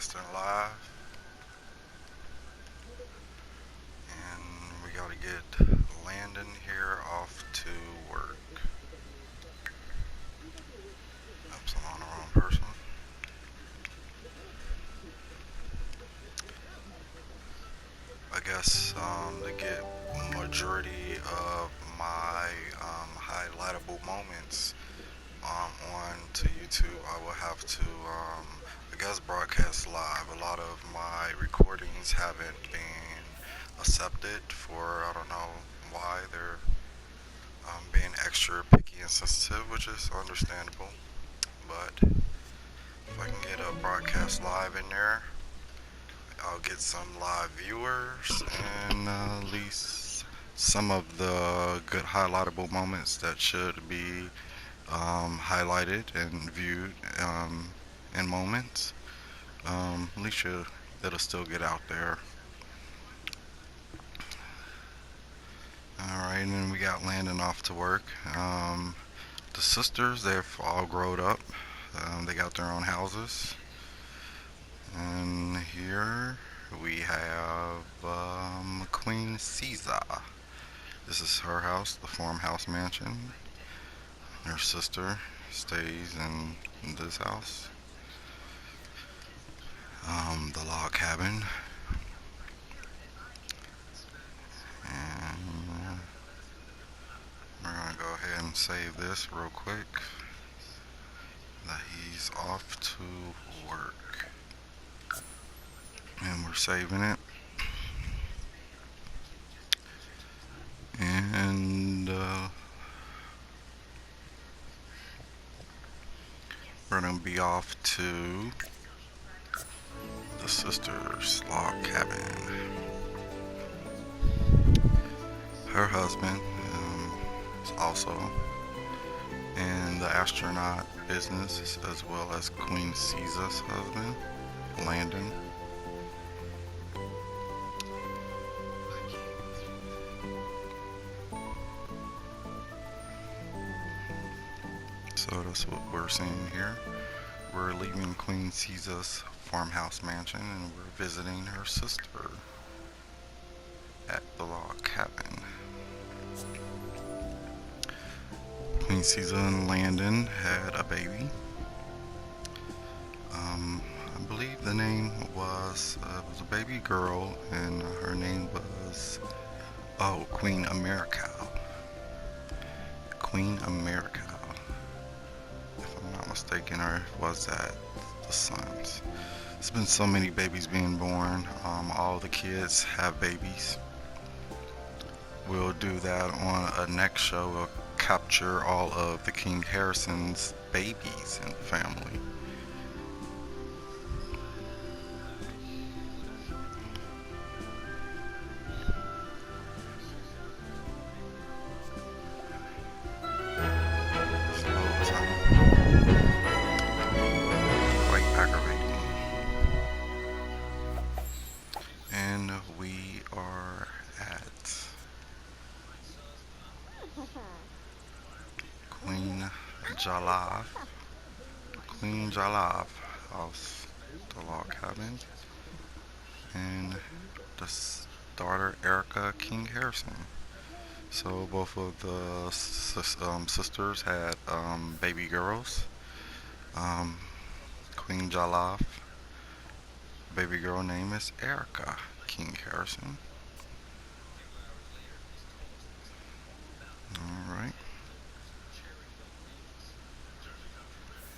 broadcasting live, and we gotta get Landon here off to work. Oops, I'm on the wrong person. I guess to get majority of my highlightable moments on to YouTube, I will have to I guess broadcast live. A lot of my recordings haven't been accepted for I don't know why they're being extra picky and sensitive, which is understandable. But if I can get a broadcast live in there, I'll get some live viewers and at least some of the good highlightable moments that should be highlighted and viewed in moments. At least it'll still get out there. All right, and then we got Landon off to work. The sisters, they've all grown up. They got their own houses. And here we have Queen Caesar. This is her house, the farmhouse mansion. Her sister stays in this house. The log cabin. And we're gonna go ahead and save this real quick. That he's off to work. And we're saving it. And we're gonna be off to the sister's log cabin. Her husband is also in the astronaut business, as well as Queen Caesar's husband, Landon. So that's what we're seeing here. We're leaving Queen Caesar's farmhouse mansion and we're visiting her sister at the log cabin. Queen Caesar and Landon had a baby. I believe the name was a baby girl, and her name was Queen America. Queen America, if I'm not mistaken, or was that the sons? There's been so many babies being born. All the kids have babies. We'll do that on a next show. We'll capture all of the King Harrison's babies in the family. Quite aggravating. And we are at Queen Jalav. Queen Jalav house, the log cabin, and the daughter Erica King Harrison. So both of the sisters had baby girls. Um, Queen Jalav, baby girl name is Erica King Harrison. All right.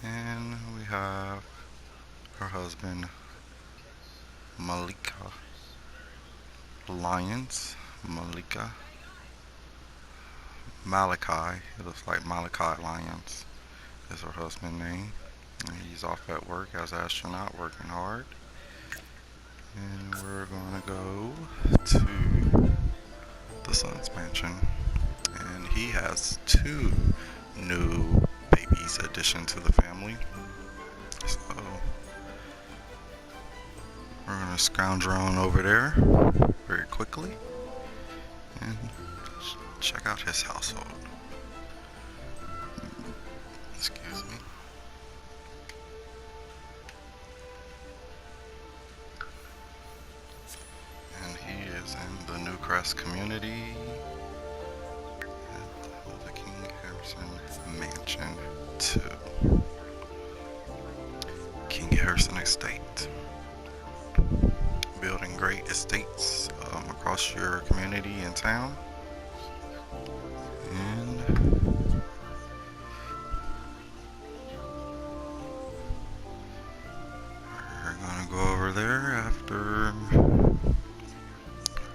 And we have her husband, Malika Lyons. Malika. Malachi. It looks like Malachi Lyons is her husband's name. And he's off at work as an astronaut, working hard. And we're gonna go to the son's mansion. And he has two new babies addition to the family. So we're gonna scrounger on over there very quickly and check out his household. Excuse me. Pass community at the King Harrison Mansion 2. King Harrison Estate. Building great estates across your community and town. And we're gonna go over there after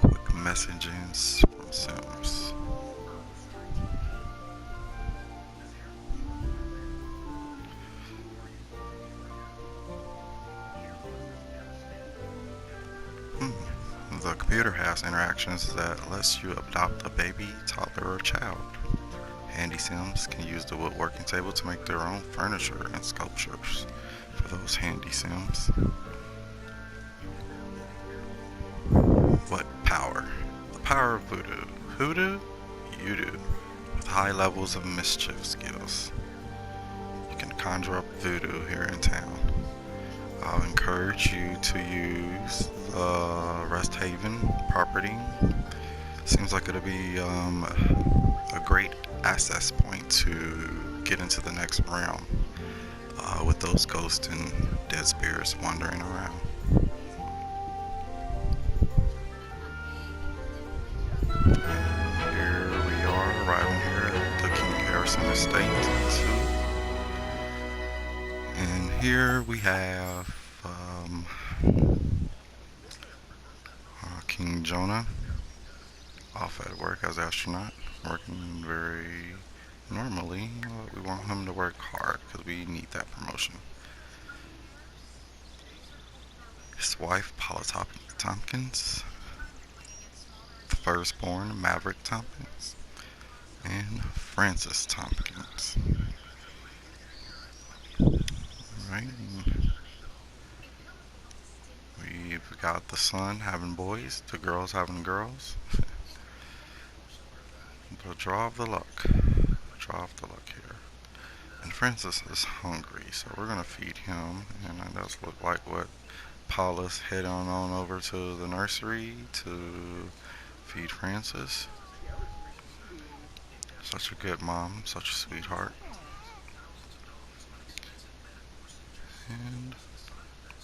quick messages from Sims. The computer has interactions that lets you adopt a baby, toddler, or child. Handy Sims can use the woodworking table to make their own furniture and sculptures for those handy Sims. What power? The power of voodoo. Hoodoo? You do. With high levels of mischief skills. You can conjure up voodoo here in town. I'll encourage you to use the Rest Haven property. Seems like it'll be a great access point to get into the next realm with those ghosts and dead spirits wandering around. And here we are, arriving here at the King Harrison Estate 2. And here we have King Jonah, off at work as astronaut, working very normally. We want him to work hard because we need that promotion. His wife, Paula Tompkins, the firstborn, Maverick Tompkins, and Francis Tompkins. Right. We've got the son having boys, the girls having girls. The draw of the luck. Draw of the luck here. And Francis is hungry, so we're gonna feed him. And that does look like what Paula's heading on over to the nursery to feed Francis. Such a good mom, such a sweetheart. And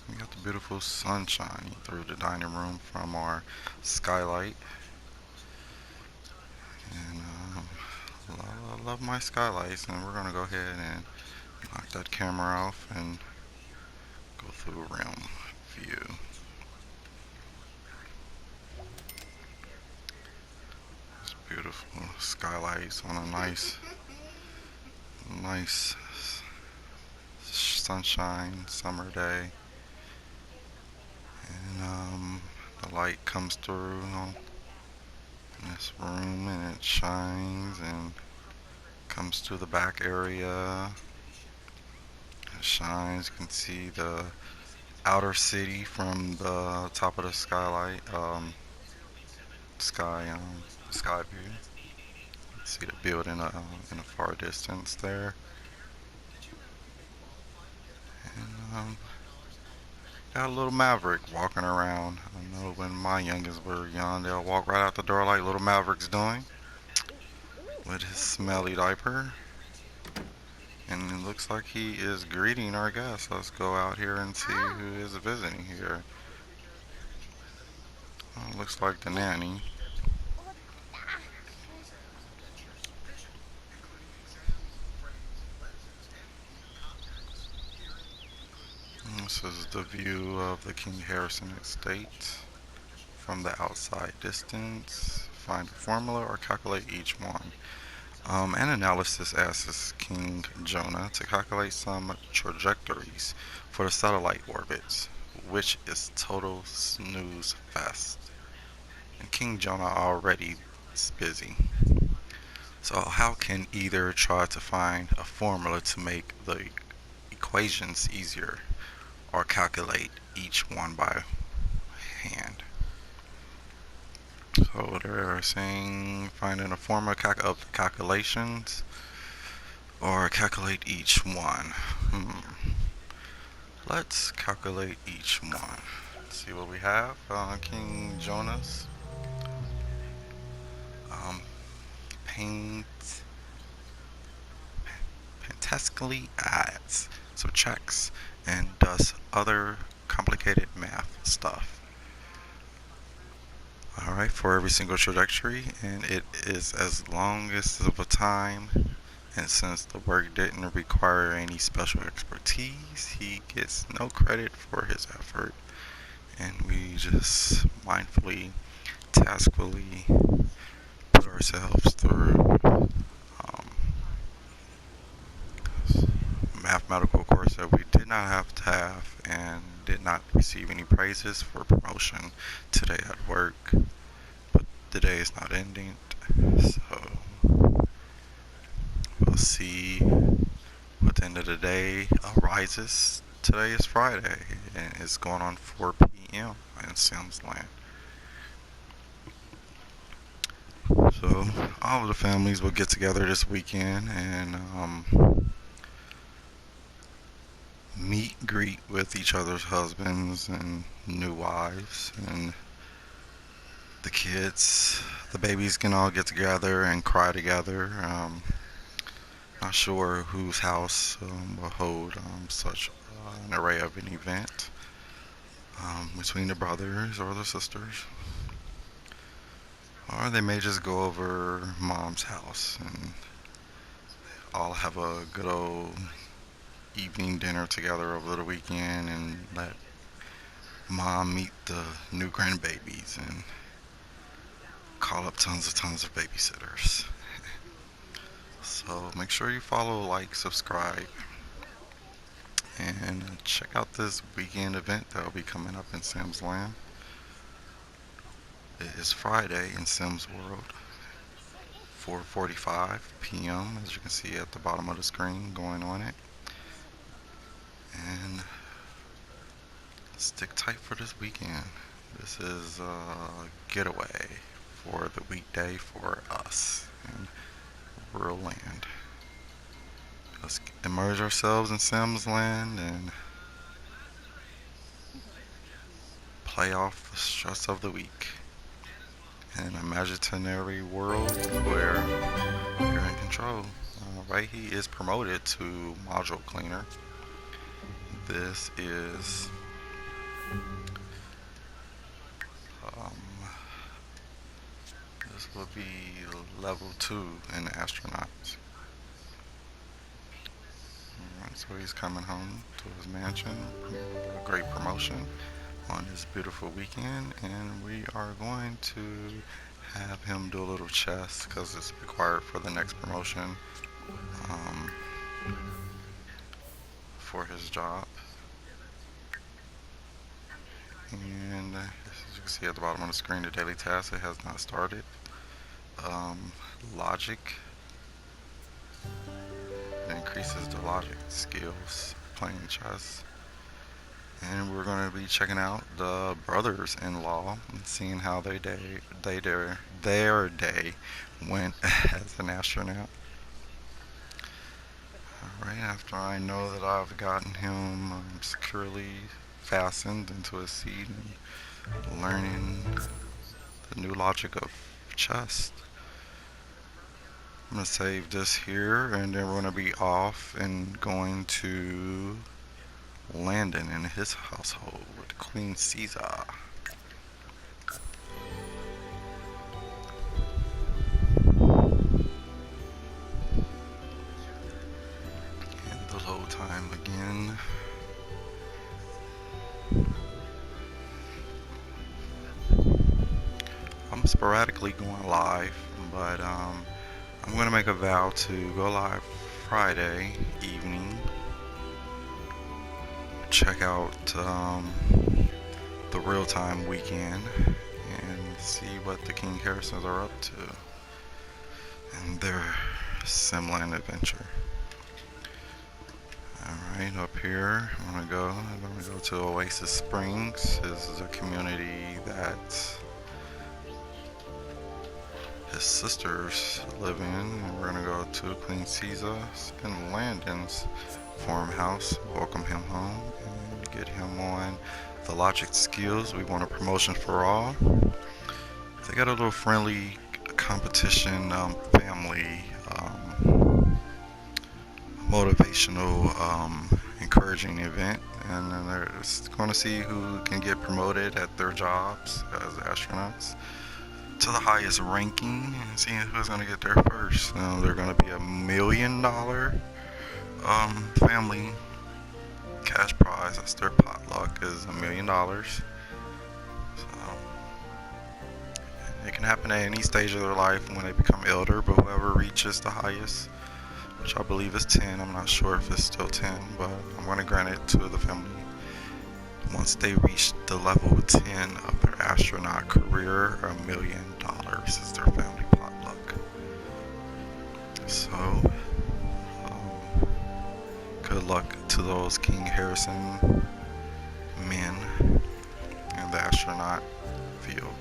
we got the beautiful sunshine through the dining room from our skylight. And I love my skylights, and we're gonna go ahead and knock that camera off and go through realm view. It's beautiful skylights on a nice sunshine summer day. And the light comes through on this room, and it shines and comes to the back area. It shines. You can see the outer city from the top of the skylight, sky view. See the building in the far distance there. And got a little Maverick walking around. I know when my youngest were young, they'll walk right out the door like little Maverick's doing with his smelly diaper. And it looks like he is greeting our guests. Let's go out here and see who is visiting here. Looks like the nanny. This is the view of the King Harrison Estate from the outside distance. Find a formula or calculate each one. An analysis asks King Jonah to calculate some trajectories for the satellite orbits, which is total snooze fest. And King Jonah already is busy. So how can either try to find a formula to make the equations easier or calculate each one by hand? So they're saying finding a formula of the calculations or calculate each one. Let's calculate each one. Let's see what we have. King Jonas. painstakingly adds, subtracts, and does other complicated math stuff. Alright, for every single trajectory, and it is as long as of a time. And since the work didn't require any special expertise, he gets no credit for his effort. And we just mindfully, taskfully put ourselves through mathematical course that we did not have to have and did not receive any praises for promotion today at work. But the day is not ending, so we'll see what the end of the day arises. Today is Friday and it's going on 4 p.m. in Sims Land. So all of the families will get together this weekend and meet, greet with each other's husbands and new wives, and the kids, the babies can all get together and cry together. Not sure whose house will hold such an array of an event between the brothers or the sisters. Or they may just go over mom's house and all have a good old evening dinner together over the weekend and let mom meet the new grandbabies and call up tons of babysitters. So make sure you follow, like, subscribe, and check out this weekend event that will be coming up in Sims Land. It is Friday in Sims World, 4:45 p.m. as you can see at the bottom of the screen going on it. And stick tight for this weekend. This is a getaway for the weekday for us in rural land. Let's immerse ourselves in Sims Land and play off the stress of the week in an imaginary world where you're in control. Right, he is promoted to module cleaner. This is this will be level 2 in astronauts. Alright, so he's coming home to his mansion, a great promotion on this beautiful weekend, and we are going to have him do a little chess because it's required for the next promotion for his job. And as you can see at the bottom of the screen, the daily task, it has not started. Logic, it increases the logic skills playing chess. And we're going to be checking out the brothers-in-law and seeing how their day went as an astronaut. Alright, after I know that I've gotten him securely fastened into his seat and learning the new logic of chess, I'm going to save this here, and then we're going to be off and going to Landon in his household with Queen Caesar. And the load time again. I'm sporadically going live, but I'm going to make a vow to go live Friday evening. Check out the real-time weekend and see what the King Harrisons are up to and their Simland adventure. Alright, up here I'm gonna go to Oasis Springs. This is a community that his sisters live in, and we're gonna go to Queen Caesar and Landon's farmhouse, welcome him home, and get him on the logic skills. We want a promotion for all. They got a little friendly competition, family family motivational, encouraging event, and then they're just going to see who can get promoted at their jobs as astronauts to the highest ranking and seeing who's going to get there first. They're going to be $1 million family cash prize. That's their potluck, is $1 million. So it can happen at any stage of their life when they become elder, but whoever reaches the highest, which I believe is 10, I'm not sure if it's still 10, but I'm going to grant it to the family. Once they reach the level 10 of their astronaut career, $1 million is their family potluck. So, good luck to those King Harrison men in the astronaut field.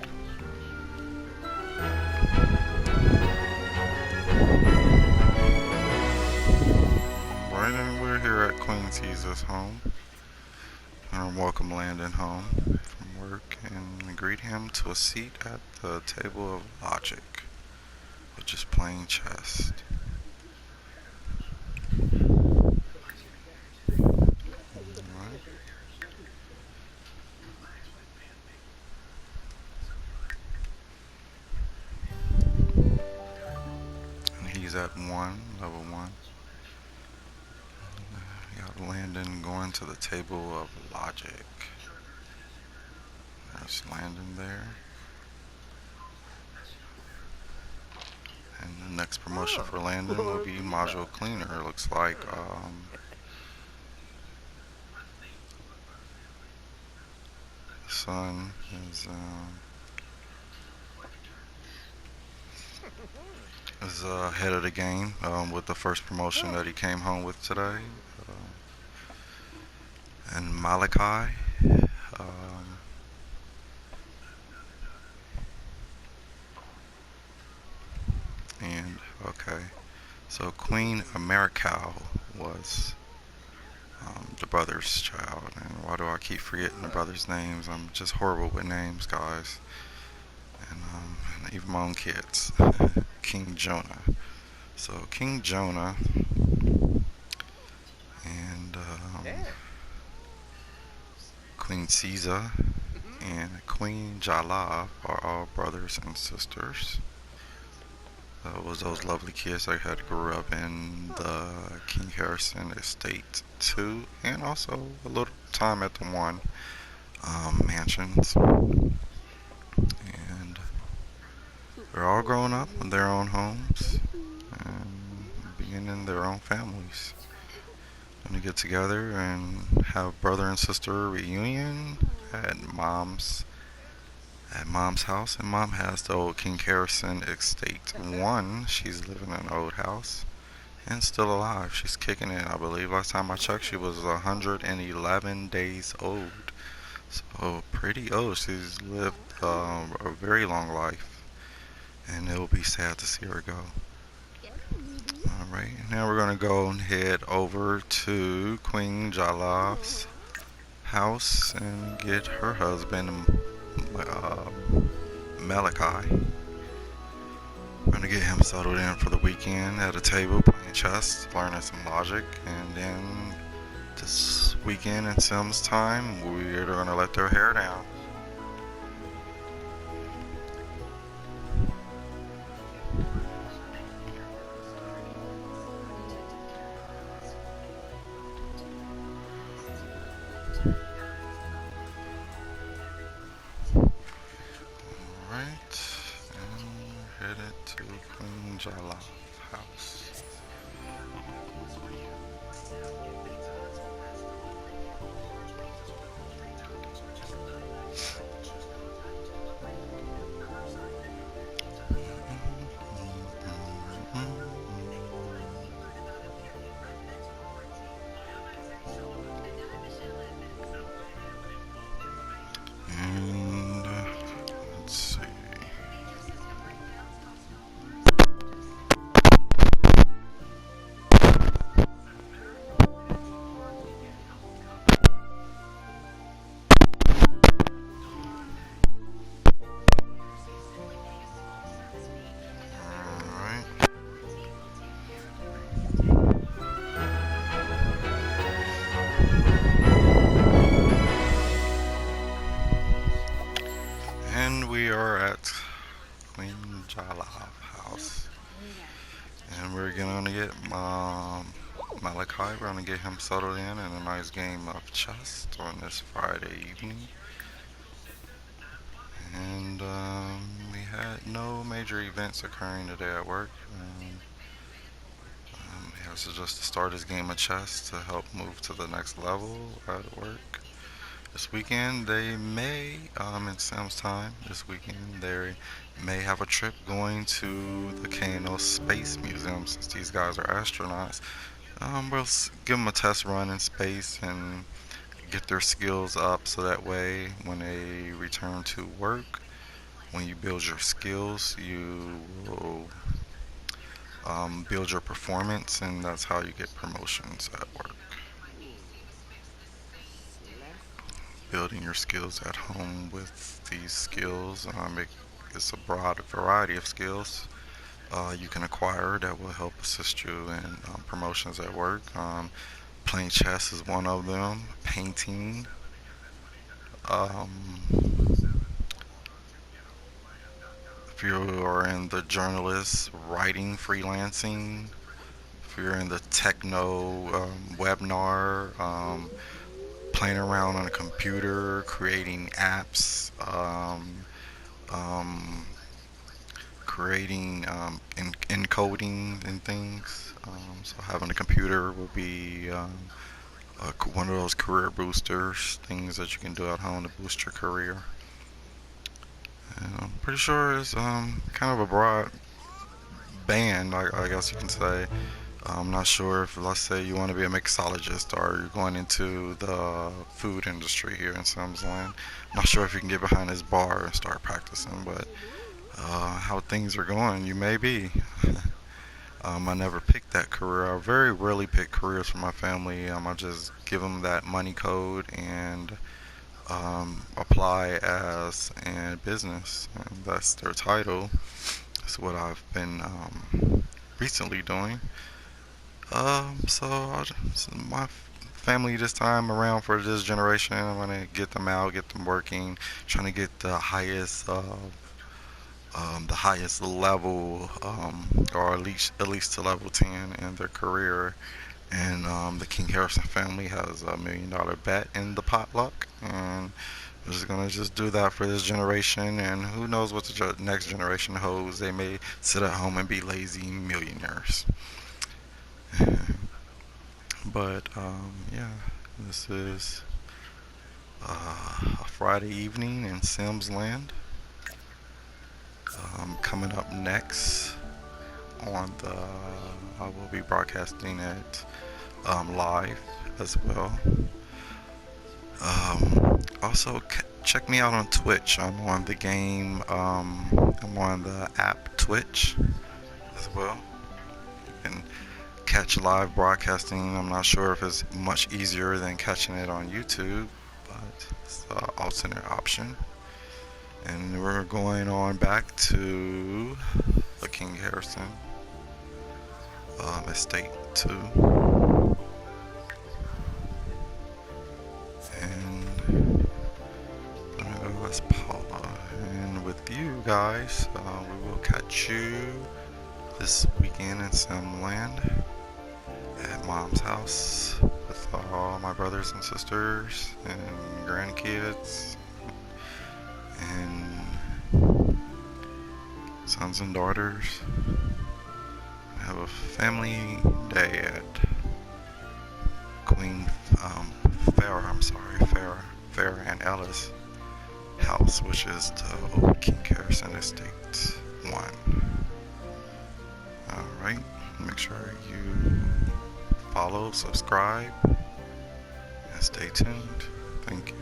Right, and we're here at Queen Caesar's home. And welcome Landon home from work and greet him to a seat at the table of logic, which is playing chess. Right. And he's at level 1. We got Landon going to the table of logic. There's Landon there. And the next promotion for Landon will be module cleaner. Looks like the son is ahead of the game with the first promotion that he came home with today. And Malachi. And okay, so Queen Americal was the brother's child. And why do I keep forgetting the brother's names? I'm just horrible with names, guys. And even my own kids. King Jonah. So King Jonah and Queen Caesar and Queen Jala are all brothers and sisters. Was those lovely kids that had grew up in the King Harrison estate too, and also a little time at the one mansions. And they're all grown up in their own homes and beginning their own families. Gonna get together and have brother and sister reunion at mom's house, and mom has the old King Harrison estate 1. She's living in an old house and still alive. She's kicking it, I believe. Last time I checked, she was 111 days old. So pretty old. She's lived a very long life, and it will be sad to see her go. Alright, now we're going to go and head over to Queen Jala's house and get her husband, Malachi. We're going to get him settled in for the weekend at a table playing chess, learning some logic, and then this weekend in Sims time, we're going to let their hair down. Headed to Queen Jala's house. Malachi. We're gonna get him settled in a nice game of chess on this Friday evening. And we had no major events occurring today at work. He has to just start his game of chess to help move to the next level at work. This weekend they may, in Sam's time, this weekend they may have a trip going to the Kano Space Museum since these guys are astronauts. We'll give them a test run in space and get their skills up so that way when they return to work, when you build your skills, you will build your performance, and that's how you get promotions at work. Building your skills at home with these skills, it's a broad variety of skills you can acquire that will help assist you in promotions at work. Playing chess is one of them. Painting. Um, if you are in the journalist, writing, freelancing, if you're in the techno webinar, playing around on a computer, creating apps, um, creating encoding and things. So having a computer will be one of those career boosters, things that you can do at home to boost your career. And I'm pretty sure it's kind of a broad band, I guess you can say. I'm not sure if, let's say, you want to be a mixologist or you're going into the food industry here in Samsland. I'm not sure if you can get behind this bar and start practicing, but how things are going, you may be. I never picked that career. I very rarely pick careers for my family. I just give them that money code and apply as a business. And that's their title. That's what I've been recently doing. So my family this time around for this generation, I'm gonna get them out, get them working, trying to get the highest level, or at least to level 10 in their career. And the King Harrison family has $1 million bet in the potluck, and we're just gonna just do that for this generation. And who knows what the next generation holds? They may sit at home and be lazy millionaires. But yeah, this is a Friday evening in Sims Land. Coming up next on the, I will be broadcasting it live as well. Also, check me out on Twitch. I'm on the game. I'm on the app Twitch as well. You can catch live broadcasting. I'm not sure if it's much easier than catching it on YouTube, but it's an alternate option. And we're going on back to the King Harrison estate too. And that's Paula. And with you guys, we will catch you this weekend in some land at Mom's house with all my brothers and sisters and grandkids and sons and daughters. We have a family day at Queen Farrah and Ellis house, which is the old King Harrison Estate 1. Alright, make sure you follow, subscribe, and stay tuned. Thank you.